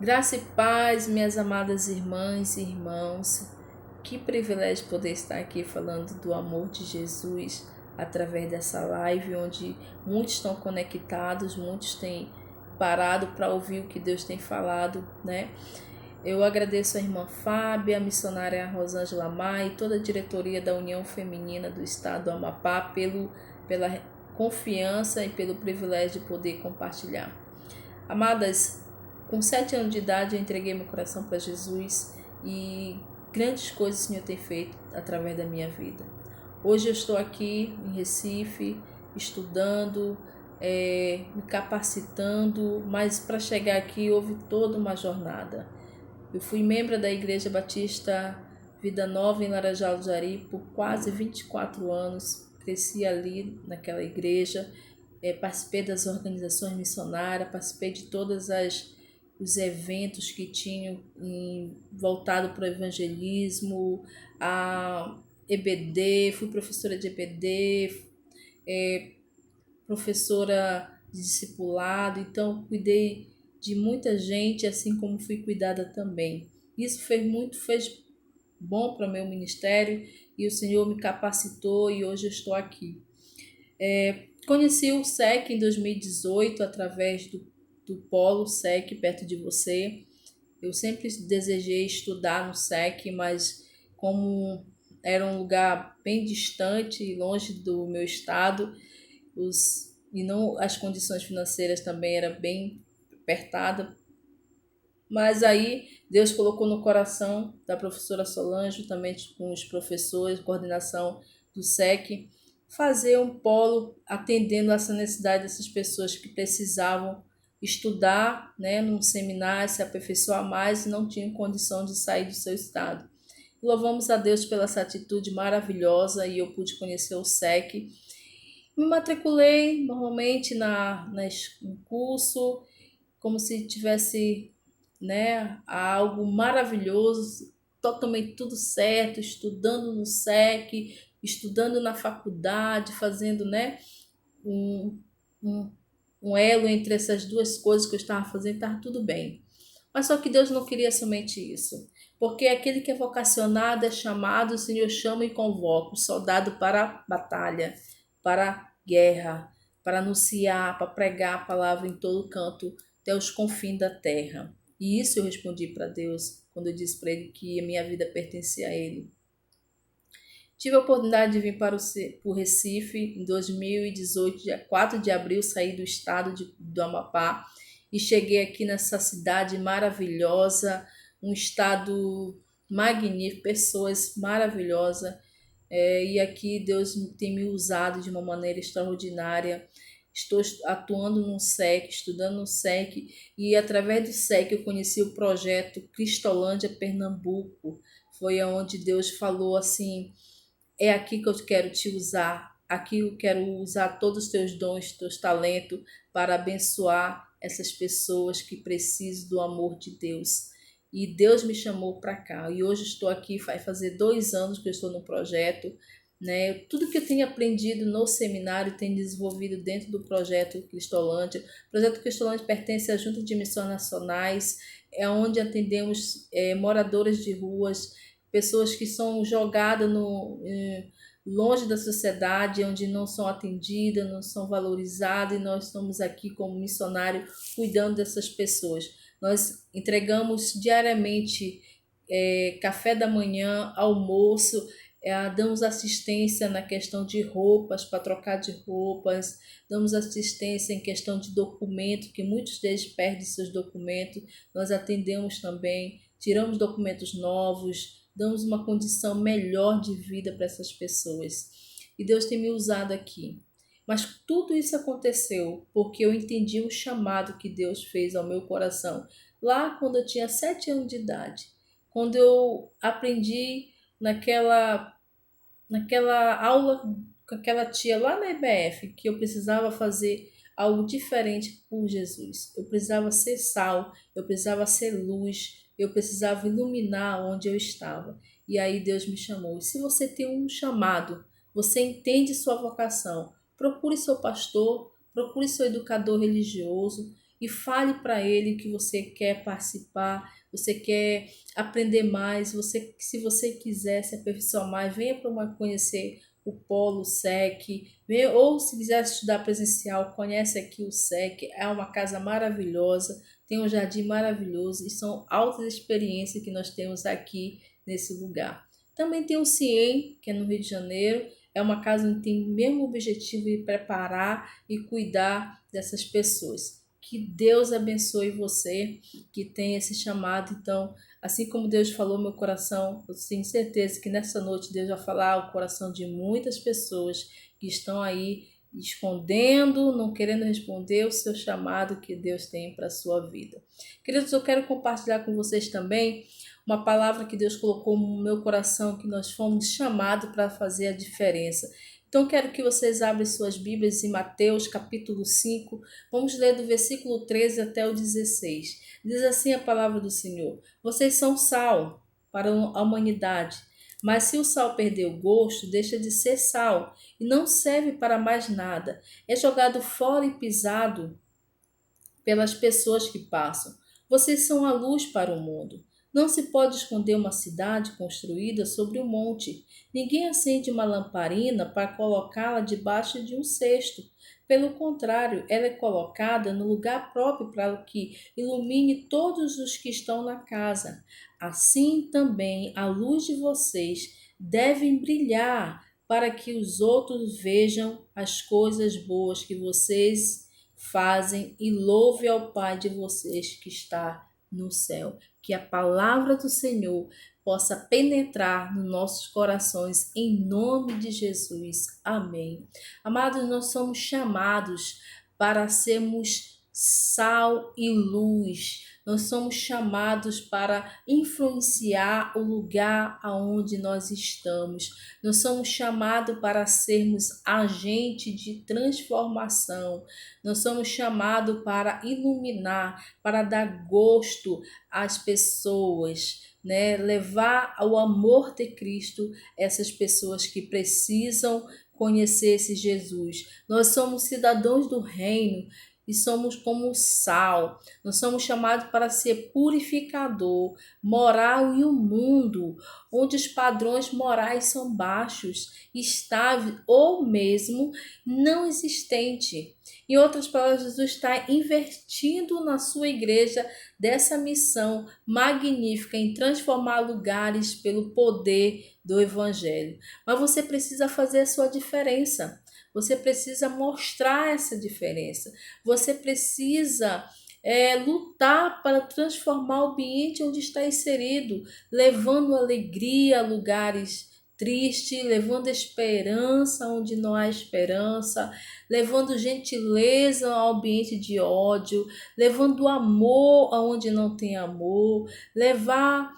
Graça e paz, minhas amadas irmãs e irmãos. Que privilégio poder estar aqui falando do amor de Jesus através dessa live, onde muitos estão conectados, muitos têm parado para ouvir o que Deus tem falado, né? Eu agradeço a irmã Fábia, a missionária Rosângela Maia e toda a diretoria da União Feminina do Estado do Amapá pela confiança e pelo privilégio de poder compartilhar. Amadas, com 7 anos de idade eu entreguei meu coração para Jesus e grandes coisas o Senhor tem feito através da minha vida. Hoje eu estou aqui em Recife, estudando, me capacitando, mas para chegar aqui houve toda uma jornada. Eu fui membro da Igreja Batista Vida Nova em Laranjal do Jari por quase 24 anos, cresci ali naquela igreja, participei das organizações missionárias, participei de todos os eventos que tinham voltado para o evangelismo, a EBD, fui professora de EBD, professora de discipulado, então cuidei de muita gente, assim como fui cuidada também. Isso fez bom para o meu ministério e o Senhor me capacitou e hoje eu estou aqui. Conheci o SEC em 2018 através do Polo SEC perto de você. Eu sempre desejei estudar no SEC, mas como era um lugar bem distante, longe do meu estado, e não as condições financeiras também eram bem apertadas. Mas aí Deus colocou no coração da professora Solange, também com os professores, coordenação do SEC, fazer um polo atendendo essa necessidade dessas pessoas que precisavam estudar, né, num seminário, se aperfeiçoar mais e não tinham condição de sair do seu estado. Louvamos a Deus pela essa atitude maravilhosa e eu pude conhecer o SEC. Me matriculei normalmente no curso, como se tivesse, né, algo maravilhoso, totalmente tudo certo, estudando no SEC, estudando na faculdade, fazendo, né, um, um, um elo entre essas duas coisas que eu estava fazendo, estava tudo bem. Mas só que Deus não queria somente isso. Porque aquele que é vocacionado é chamado, o Senhor chama e convoca o soldado para a batalha, para a guerra, para anunciar, para pregar a palavra em todo canto, até os confins da terra. E isso eu respondi para Deus quando eu disse para Ele que a minha vida pertencia a Ele. Tive a oportunidade de vir para o Recife em 2018, dia 4 de abril, saí do estado do Amapá e cheguei aqui nessa cidade maravilhosa, um estado magnífico, pessoas maravilhosas. E aqui Deus tem me usado de uma maneira extraordinária. Estou atuando no SEC, estudando no SEC, e através do SEC eu conheci o projeto Cristolândia Pernambuco. Foi onde Deus falou assim: é aqui que eu quero te usar, aqui eu quero usar todos os teus dons, teus talentos para abençoar essas pessoas que precisam do amor de Deus. E Deus me chamou para cá. E hoje estou aqui, vai fazer 2 anos que eu estou no projeto. Né? Tudo que eu tenho aprendido no seminário tenho desenvolvido dentro do projeto Cristolândia. O projeto Cristolândia pertence à Junta de Missões Nacionais, é onde atendemos moradores de ruas, pessoas que são jogadas longe da sociedade, onde não são atendidas, não são valorizadas, e nós estamos aqui como missionário cuidando dessas pessoas. Nós entregamos diariamente café da manhã, almoço, damos assistência na questão de roupas, para trocar de roupas, damos assistência em questão de documento, que muitos deles perdem seus documentos, nós atendemos também, tiramos documentos novos, damos uma condição melhor de vida para essas pessoas. E Deus tem me usado aqui. Mas tudo isso aconteceu porque eu entendi o chamado que Deus fez ao meu coração. Lá quando eu tinha 7 anos de idade. Quando eu aprendi naquela aula com aquela tia lá na IBF, que eu precisava fazer algo diferente por Jesus. Eu precisava ser sal, eu precisava ser luz, eu precisava iluminar onde eu estava. E aí Deus me chamou. E se você tem um chamado, você entende sua vocação, procure seu pastor, procure seu educador religioso e fale para ele que você quer participar, você quer aprender mais, se você quiser se aperfeiçoar mais, venha para conhecer o Polo SEC, ou se quiser estudar presencial, conhece aqui o SEC, é uma casa maravilhosa, tem um jardim maravilhoso e são altas experiências que nós temos aqui nesse lugar. Também tem o CIEM, que é no Rio de Janeiro, é uma casa onde tem o mesmo objetivo de preparar e cuidar dessas pessoas. Que Deus abençoe você, que tem esse chamado. Então, assim como Deus falou no meu coração, eu tenho certeza que nessa noite Deus vai falar ao coração de muitas pessoas que estão aí escondendo, não querendo responder o seu chamado que Deus tem para a sua vida. Queridos, eu quero compartilhar com vocês também uma palavra que Deus colocou no meu coração, que nós fomos chamados para fazer a diferença. Então, quero que vocês abram suas Bíblias em Mateus, capítulo 5. Vamos ler do versículo 13 até o 16. Diz assim a palavra do Senhor: Vocês são sal para a humanidade, mas se o sal perder o gosto, deixa de ser sal e não serve para mais nada. É jogado fora e pisado pelas pessoas que passam. Vocês são a luz para o mundo. Não se pode esconder uma cidade construída sobre um monte. Ninguém acende uma lamparina para colocá-la debaixo de um cesto. Pelo contrário, ela é colocada no lugar próprio para que ilumine todos os que estão na casa. Assim também a luz de vocês deve brilhar para que os outros vejam as coisas boas que vocês fazem e louve ao Pai de vocês que está no céu. Que a palavra do Senhor possa penetrar nos nossos corações em nome de Jesus. Amém. Amados, nós somos chamados para sermos sal e luz. Nós somos chamados para influenciar o lugar aonde nós estamos. Nós somos chamados para sermos agente de transformação. Nós somos chamados para iluminar, para dar gosto às pessoas, né? Levar o amor de Cristo a essas pessoas que precisam conhecer esse Jesus. Nós somos cidadãos do reino e somos como sal. Nós somos chamados para ser purificador, moral em um mundo onde os padrões morais são baixos, estáveis ou mesmo não existentes. Em outras palavras, Jesus está investindo na sua igreja dessa missão magnífica em transformar lugares pelo poder do Evangelho. Mas você precisa fazer a sua diferença. Você precisa mostrar essa diferença. Você precisa lutar para transformar o ambiente onde está inserido, levando alegria a lugares tristes, levando esperança onde não há esperança, levando gentileza ao ambiente de ódio, levando amor aonde não tem amor, levar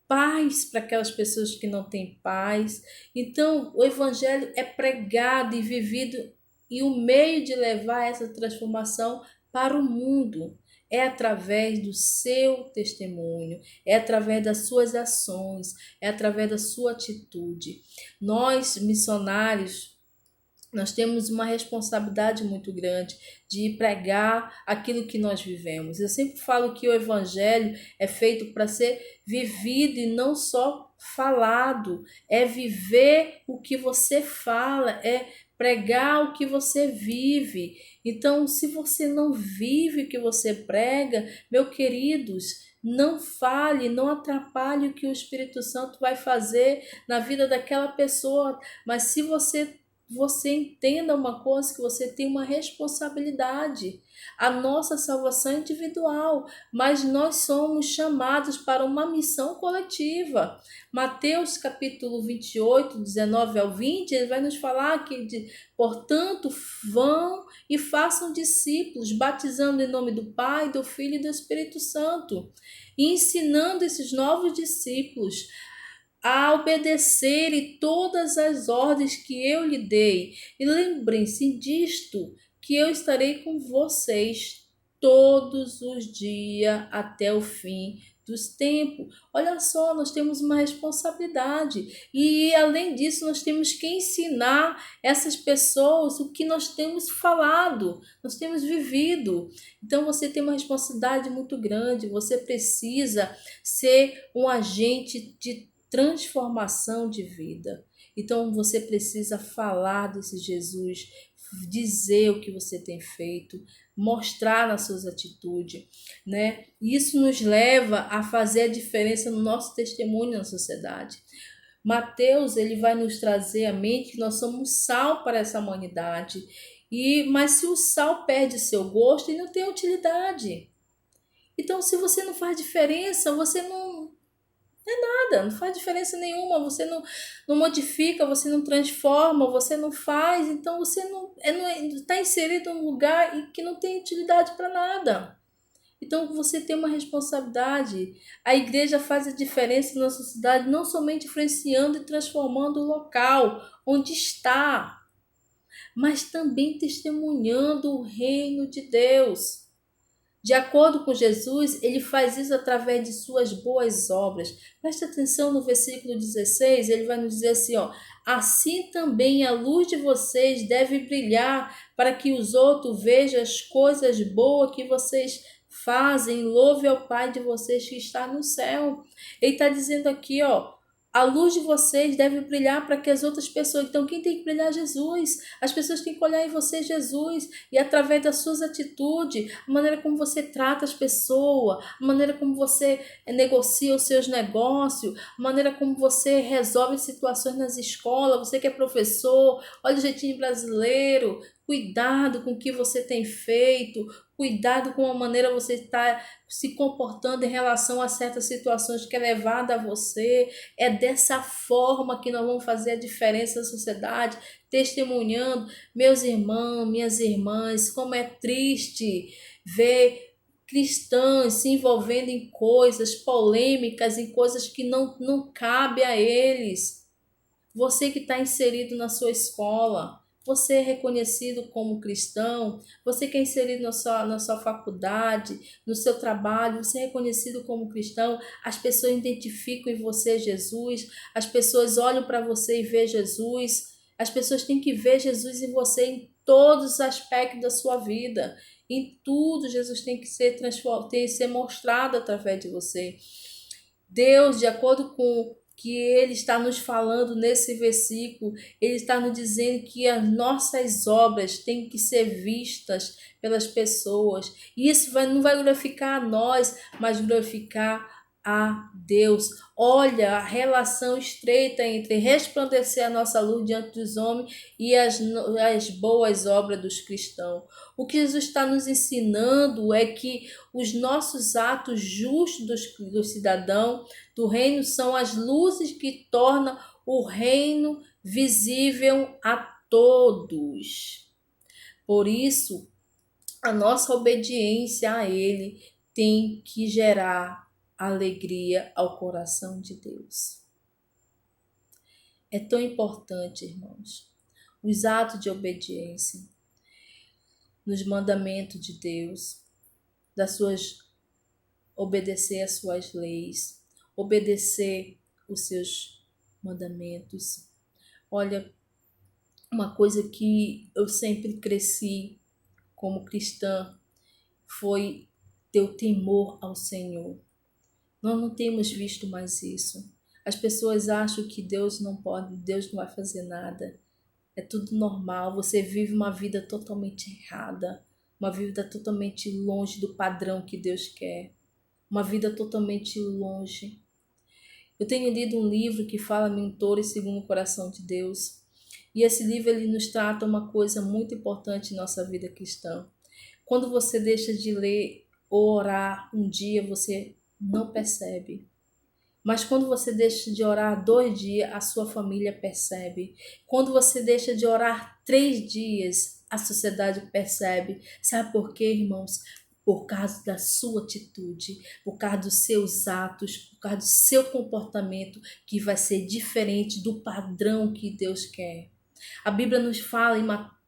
paz para aquelas pessoas que não têm paz. Então, o evangelho é pregado e vivido e o meio de levar essa transformação para o mundo é através do seu testemunho, é através das suas ações, é através da sua atitude. Nós, missionários, nós temos uma responsabilidade muito grande de pregar aquilo que nós vivemos. Eu sempre falo que o evangelho é feito para ser vivido e não só falado. É viver o que você fala, é pregar o que você vive. Então, se você não vive o que você prega, meus queridos, não fale, não atrapalhe o que o Espírito Santo vai fazer na vida daquela pessoa. Mas se você entenda uma coisa, que você tem uma responsabilidade. A nossa salvação é individual, mas nós somos chamados para uma missão coletiva. Mateus capítulo 28, 19 ao 20, ele vai nos falar que, portanto, vão e façam discípulos, batizando em nome do Pai, do Filho e do Espírito Santo, e ensinando esses novos discípulos a obedecerem todas as ordens que eu lhe dei. E lembrem-se disto, que eu estarei com vocês todos os dias até o fim dos tempos. Olha só, nós temos uma responsabilidade e além disso nós temos que ensinar essas pessoas o que nós temos falado, nós temos vivido. Então você tem uma responsabilidade muito grande, você precisa ser um agente de transformação de vida. Então você precisa falar desse Jesus, dizer o que você tem feito, mostrar nas suas atitudes, né? Isso nos leva a fazer a diferença no nosso testemunho na sociedade. Mateus, ele vai nos trazer à mente que nós somos sal para essa humanidade. Mas se o sal perde seu gosto, ele não tem utilidade. Então, se você não faz diferença, você não nada, não faz diferença nenhuma, você não modifica, você não transforma, você não faz, então você não está inserido num lugar que não tem utilidade para nada. Então você tem uma responsabilidade. A igreja faz a diferença na sociedade, não somente influenciando e transformando o local onde está, mas também testemunhando o reino de Deus. De acordo com Jesus, ele faz isso através de suas boas obras. Preste atenção no versículo 16, ele vai nos dizer assim, ó: assim também a luz de vocês deve brilhar, para que os outros vejam as coisas boas que vocês fazem, louve ao Pai de vocês que está no céu. Ele está dizendo aqui, ó: a luz de vocês deve brilhar para que as outras pessoas... Então, quem tem que brilhar é Jesus. As pessoas têm que olhar em você, Jesus. E através das suas atitudes, a maneira como você trata as pessoas, a maneira como você negocia os seus negócios, a maneira como você resolve situações nas escolas, você que é professor, olha o jeitinho brasileiro, cuidado com o que você tem feito, cuidado com a maneira você está se comportando em relação a certas situações que é levada a você. É dessa forma que nós vamos fazer a diferença na sociedade, testemunhando. Meus irmãos, minhas irmãs, como é triste ver cristãos se envolvendo em coisas polêmicas, em coisas que não cabe a eles. Você que está inserido na sua escola, você é reconhecido como cristão, você que é inserido na sua faculdade, no seu trabalho, você é reconhecido como cristão, as pessoas identificam em você Jesus, as pessoas olham para você e vê Jesus, as pessoas têm que ver Jesus em você em todos os aspectos da sua vida, em tudo Jesus tem que ser transformado, tem que ser mostrado através de você. Deus, de acordo com que ele está nos falando nesse versículo, ele está nos dizendo que as nossas obras têm que ser vistas pelas pessoas. E isso não vai glorificar a nós, mas glorificar a Deus. Olha a relação estreita entre resplandecer a nossa luz diante dos homens e as boas obras dos cristãos. O que Jesus está nos ensinando é que os nossos atos justos do cidadão do reino são as luzes que tornam o reino visível a todos. Por isso, a nossa obediência a Ele tem que gerar alegria ao coração de Deus. É tão importante, irmãos, os atos de obediência nos mandamentos de Deus, obedecer às suas leis, obedecer os seus mandamentos. Olha, uma coisa que eu sempre cresci como cristã foi ter o temor ao Senhor. Nós não temos visto mais isso. As pessoas acham que Deus não pode, Deus não vai fazer nada. É tudo normal, você vive uma vida totalmente errada, uma vida totalmente longe do padrão que Deus quer, uma vida totalmente longe. Eu tenho lido um livro que fala Mentores segundo o coração de Deus, e esse livro ele nos trata uma coisa muito importante em nossa vida cristã. Quando você deixa de ler ou orar um dia, você não percebe. Mas quando você deixa de orar 2 dias, a sua família percebe. Quando você deixa de orar 3 dias, a sociedade percebe. Sabe por quê, irmãos? Por causa da sua atitude, por causa dos seus atos, por causa do seu comportamento, que vai ser diferente do padrão que Deus quer. A Bíblia nos fala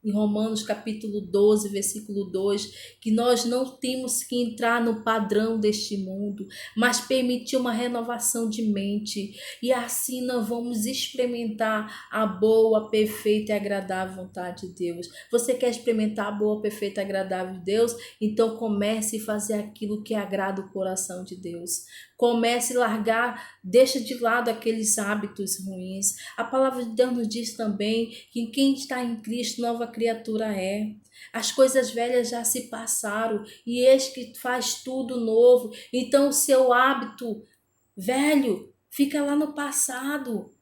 em Romanos capítulo 12, versículo 2, que nós não temos que entrar no padrão deste mundo, mas permitir uma renovação de mente, e assim nós vamos experimentar a boa, perfeita e agradável vontade de Deus. Você quer experimentar a boa, perfeita e agradável de Deus? Então comece a fazer aquilo que agrada o coração de Deus. Comece a largar, deixa de lado aqueles hábitos ruins. A palavra de Deus nos diz também que quem está em Cristo, nova criatura é. As coisas velhas já se passaram e eis que faz tudo novo. Então o seu hábito velho fica lá no passado.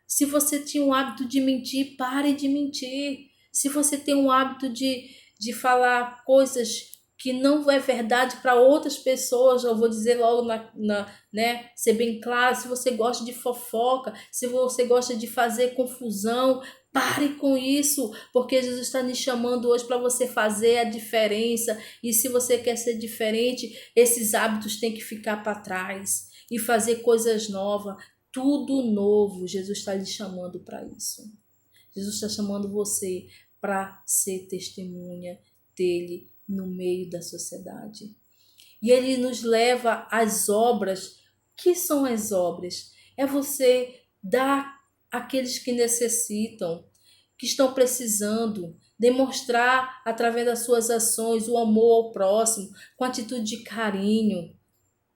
Se você tinha um hábito de mentir, pare de mentir. Se você tem um hábito de falar coisas que não é verdade para outras pessoas, eu vou dizer logo né, ser bem claro, se você gosta de fofoca, se você gosta de fazer confusão, pare com isso, porque Jesus está nos chamando hoje para você fazer a diferença, e se você quer ser diferente, esses hábitos têm que ficar para trás, e fazer coisas novas, tudo novo, Jesus está lhe chamando para isso. Jesus está chamando você para ser testemunha dele no meio da sociedade. E ele nos leva às obras. O que são as obras? É você dar àqueles que necessitam, que estão precisando, demonstrar através das suas ações o amor ao próximo, com atitude de carinho,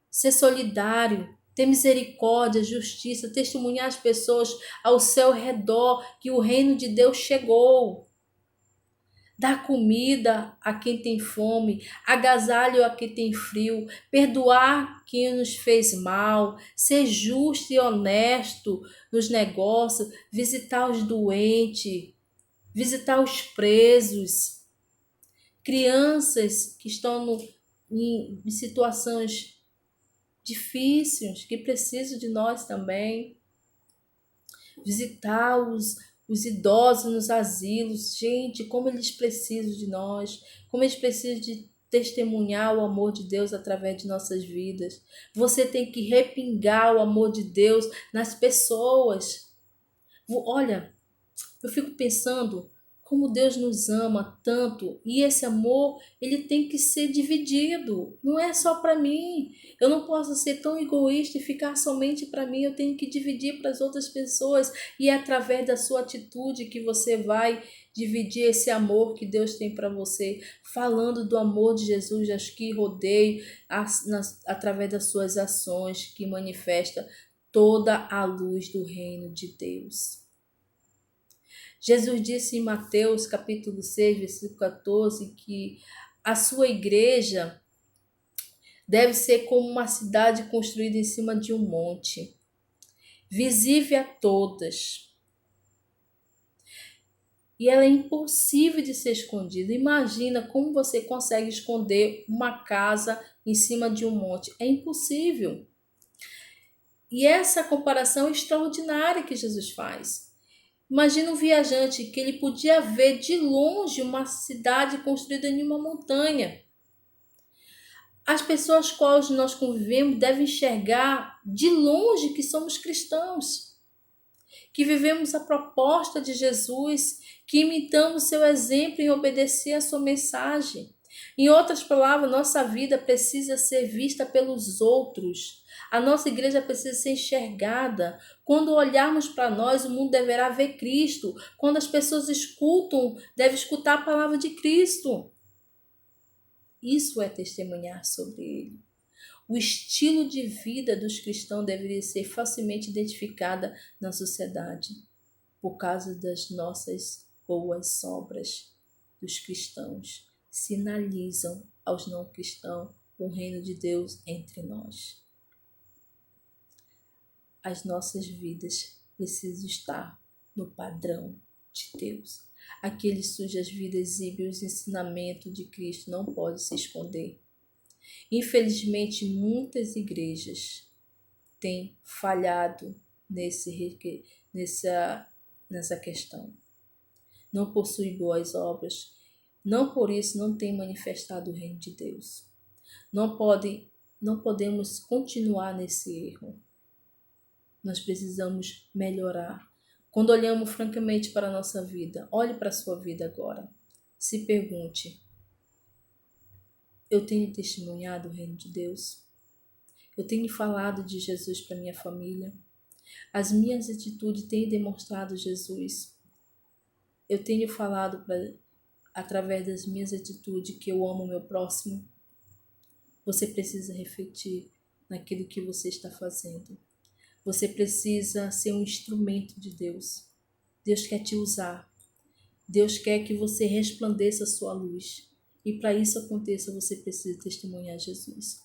ser solidário, ter misericórdia, justiça, testemunhar as pessoas ao seu redor que o reino de Deus chegou. Dar comida a quem tem fome, agasalho a quem tem frio, perdoar quem nos fez mal, ser justo e honesto nos negócios, visitar os doentes, visitar os presos, crianças que estão em situações difíceis, que precisam de nós também, visitar os idosos nos asilos. Gente, como eles precisam de nós, como eles precisam de testemunhar o amor de Deus através de nossas vidas. Você tem que repingar o amor de Deus nas pessoas. Olha, eu fico pensando como Deus nos ama tanto, e esse amor, ele tem que ser dividido, não é só para mim. Eu não posso ser tão egoísta e ficar somente para mim, eu tenho que dividir para as outras pessoas, e é através da sua atitude que você vai dividir esse amor que Deus tem para você, falando do amor de Jesus aos que rodeiam, através das suas ações que manifesta toda a luz do reino de Deus. Jesus disse em Mateus capítulo 6, versículo 14, que a sua igreja deve ser como uma cidade construída em cima de um monte, visível a todas. E ela é impossível de ser escondida. Imagina como você consegue esconder uma casa em cima de um monte. É impossível. E essa comparação é extraordinária que Jesus faz. Imagina um viajante que ele podia ver de longe uma cidade construída em uma montanha. As pessoas com as quais nós convivemos devem enxergar de longe que somos cristãos, que vivemos a proposta de Jesus, que imitamos seu exemplo em obedecer a sua mensagem. Em outras palavras, nossa vida precisa ser vista pelos outros. A nossa igreja precisa ser enxergada. Quando olharmos para nós, o mundo deverá ver Cristo. Quando as pessoas escutam, devem escutar a palavra de Cristo. Isso é testemunhar sobre Ele. O estilo de vida dos cristãos deveria ser facilmente identificado na sociedade por causa das nossas boas obras. Dos cristãos sinalizam aos não cristãos o reino de Deus entre nós. As nossas vidas precisam estar no padrão de Deus. Aqueles cujas vidas exibem os ensinamentos de Cristo não podem se esconder. Infelizmente, muitas igrejas têm falhado nessa questão. Não possuem boas obras, não por isso não têm manifestado o reino de Deus. Não podemos continuar nesse erro. Nós precisamos melhorar. Quando olhamos francamente para a nossa vida, olhe para a sua vida agora. Se pergunte: eu tenho testemunhado o reino de Deus? Eu tenho falado de Jesus para minha família? As minhas atitudes têm demonstrado Jesus? Eu tenho falado através das minhas atitudes que eu amo o meu próximo? Você precisa refletir naquilo que você está fazendo. Você precisa ser um instrumento de Deus. Deus quer te usar. Deus quer que você resplandeça a sua luz. E para isso aconteça, você precisa testemunhar Jesus.